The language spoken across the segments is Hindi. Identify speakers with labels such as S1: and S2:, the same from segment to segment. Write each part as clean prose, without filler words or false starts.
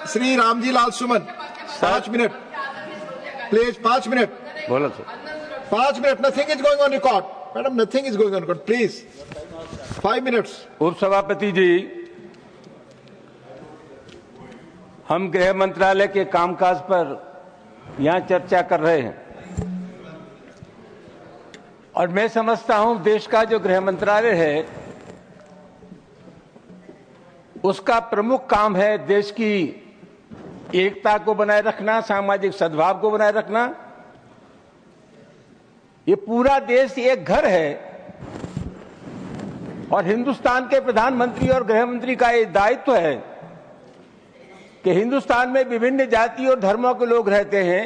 S1: Shri Ramji Lal Suman 5 minute please, 5 minute
S2: बोलो sir.
S1: 5 minute, nothing is going on record madam, nothing is going on record please 5 minutes.
S2: उपसभापति जी, हम गृह मंत्रालय के कामकाज पर यहां चर्चा कर रहे हैं और मैं समझता हूं देश का जो गृह मंत्रालय है उसका प्रमुख काम है देश की एकता को बनाए रखना, सामाजिक सद्भाव को बनाए रखना। ये पूरा देश एक घर है और हिंदुस्तान के प्रधानमंत्री और गृह मंत्री का ये दायित्व है कि हिंदुस्तान में विभिन्न जाति और धर्मों के लोग रहते हैं,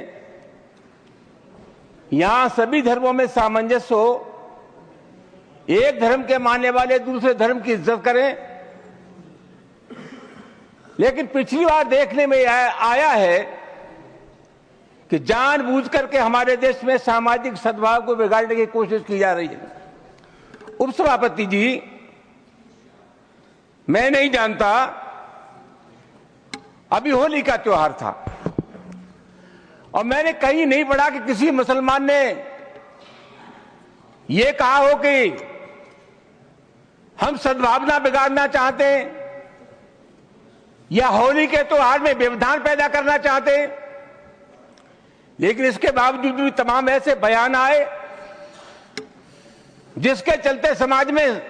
S2: यहां सभी धर्मों में सामंजस्य हो, एक धर्म के मानने वाले दूसरे धर्म की इज्जत करें। लेकिन पिछली बार देखने में आया है कि जानबूझ करके हमारे देश में सामाजिक सद्भाव को बिगाड़ने की कोशिश की जा रही है। उपसभापति जी, मैं नहीं जानता, अभी होली का त्योहार था और मैंने कहीं नहीं पढ़ा कि किसी मुसलमान ने यह कहा हो कि हम सद्भावना बिगाड़ना चाहते हैं या होली के त्योहार में व्यवधान पैदा करना चाहते हैं। लेकिन इसके बावजूद भी तमाम ऐसे बयान आए जिसके चलते समाज में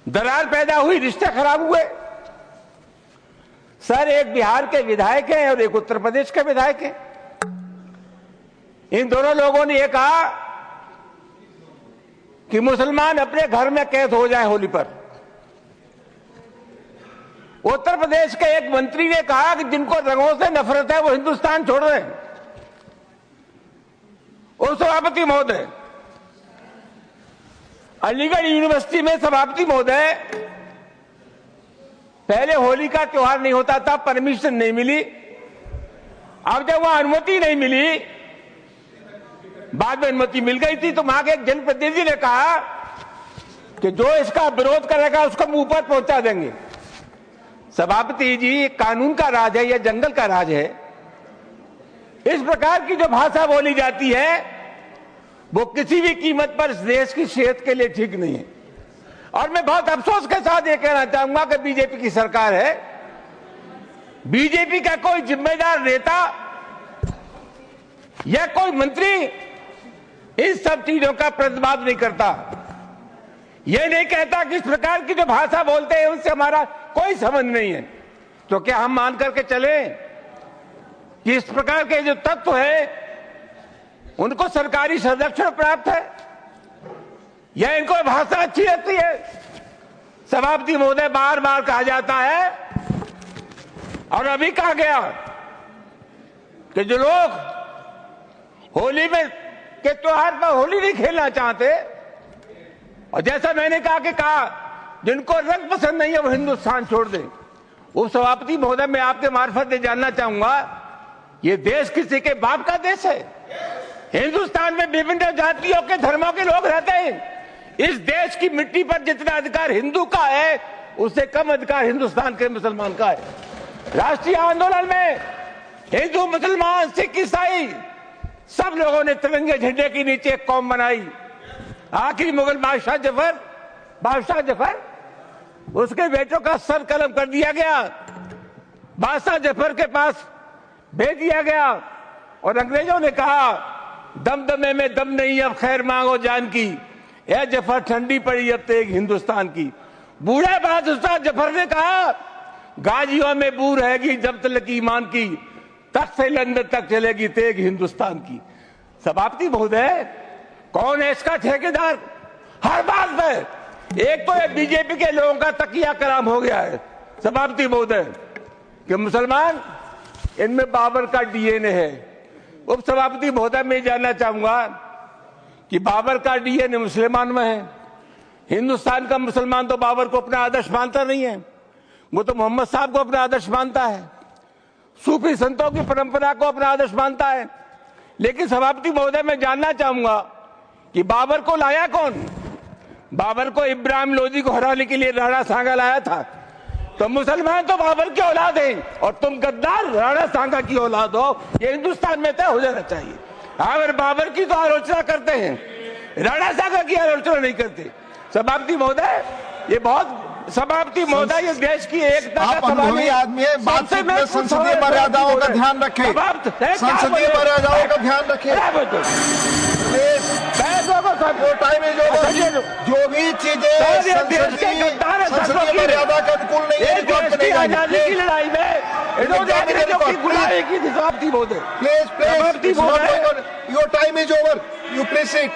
S2: दरार पैदा हुई, रिश्ते खराब हुए। सर, एक बिहार के विधायक हैं और एक उत्तर प्रदेश के विधायक हैं। इन दोनों लोगों ने यह कहा कि मुसलमान अपने घर में कैद हो जाए होली पर। उत्तर प्रदेश के एक मंत्री ने कहा कि जिनको रंगों से नफरत है वो हिंदुस्तान छोड़ रहे हैं। और सभापति महोदय, अलीगढ़ यूनिवर्सिटी में सभापति महोदय, पहले होली का त्योहार नहीं होता था, परमिशन नहीं मिली। अब जब वहां अनुमति नहीं मिली, बाद में अनुमति मिल गई थी, तो वहां के एक जनप्रतिनिधि ने कहा कि जो इसका विरोध करेगा उसको मुंह पर पहुंचा देंगे। सभापति जी, कानून का राज है या जंगल का राज है? इस प्रकार की जो भाषा बोली जाती है वो किसी भी कीमत पर इस देश की सेहत के लिए ठीक नहीं है। और मैं बहुत अफसोस के साथ ये कहना चाहूंगा कि बीजेपी की सरकार है, बीजेपी का कोई जिम्मेदार नेता या कोई मंत्री इन सब चीजों का प्रतिवाद नहीं करता। यह नहीं कहता कि इस प्रकार की जो भाषा बोलते हैं उनसे हमारा कोई संबंध नहीं है। तो क्या हम मान करके चले कि इस प्रकार के जो तत्व है उनको सरकारी संरक्षण प्राप्त है या इनको भाषा अच्छी लगती है? सभापति महोदय, बार बार कहा जाता है और अभी कहा गया कि जो लोग होली में के त्योहार पर होली नहीं खेलना चाहते, और जैसा मैंने कहा जिनको रंग पसंद नहीं है वो हिंदुस्तान छोड़ दें। उप सभापति महोदय, मैं आपके मार्फत से जानना चाहूंगा, ये देश किसी के बाप का देश है? हिंदुस्तान में विभिन्न जातियों के धर्मों के लोग रहते हैं। इस देश की मिट्टी पर जितना अधिकार हिंदू का है उससे कम अधिकार हिंदुस्तान के मुसलमान का है। राष्ट्रीय आंदोलन में हिंदू, मुसलमान, सिख, ईसाई सब लोगों ने तिरंगे झंडे के नीचे एक कौम बनाई। आखिरी मुगल बादशाह जफर, उसके बेटों का सर कलम कर दिया गया, बादशाह जफर के पास भेज दिया गया और अंग्रेजों ने कहा दमदमे में दम नहीं, अब खैर मांगो जान की, ए जफर ठंडी पड़ी अब तेग हिंदुस्तान की। बूढ़े बादशाह जफर ने कहा गाजियों में बू रहेगी जब तक ईमान की, तख्त से लंदन तक चलेगी तेग हिंदुस्तान की। सभापति महोदय, कौन है इसका ठेकेदार? हर बात में एक तो ये बीजेपी के लोगों का तकिया कलाम हो गया है सभापति महोदय कि मुसलमान, इनमें बाबर का डीएनए है। उप सभापति महोदय, मैं जानना चाहूंगा कि बाबर का डीएनए मुसलमान में है। हिंदुस्तान का मुसलमान तो बाबर को अपना आदर्श मानता नहीं है, वो तो मोहम्मद साहब को अपना आदर्श मानता है, सूफी संतों की परंपरा को अपना आदर्श मानता है। लेकिन सभापति महोदय, मैं जानना चाहूंगा कि बाबर को लाया कौन? बाबर को इब्राहिम लोदी को हराने के लिए राणा सांगा लाया था। तो तो मुसलमान तो बाबर की औलाद हैं और तुम गद्दार राणा सांगा की औलाद हो। ये हिंदुस्तान में तय हो जाना चाहिए। अगर बाबर की तो आलोचना करते हैं, राणा सांगा की आलोचना नहीं करते। सभापति महोदय, ये बहुत सभापति महोदय, ये देश की एकता
S1: आप अनुभवी आदमी है, बातचीत में संसदीय मर्यादाओं का ध्यान रखें। संसदीय मर्यादाओं का ध्यान रखें। वो टाइम इज ओवर। जो भी चीजें संसदीय मर्यादा के अनुकूल नहीं है,
S2: आजादी की लड़ाई में सभापति महोदय,
S1: please your time is over, you please sit.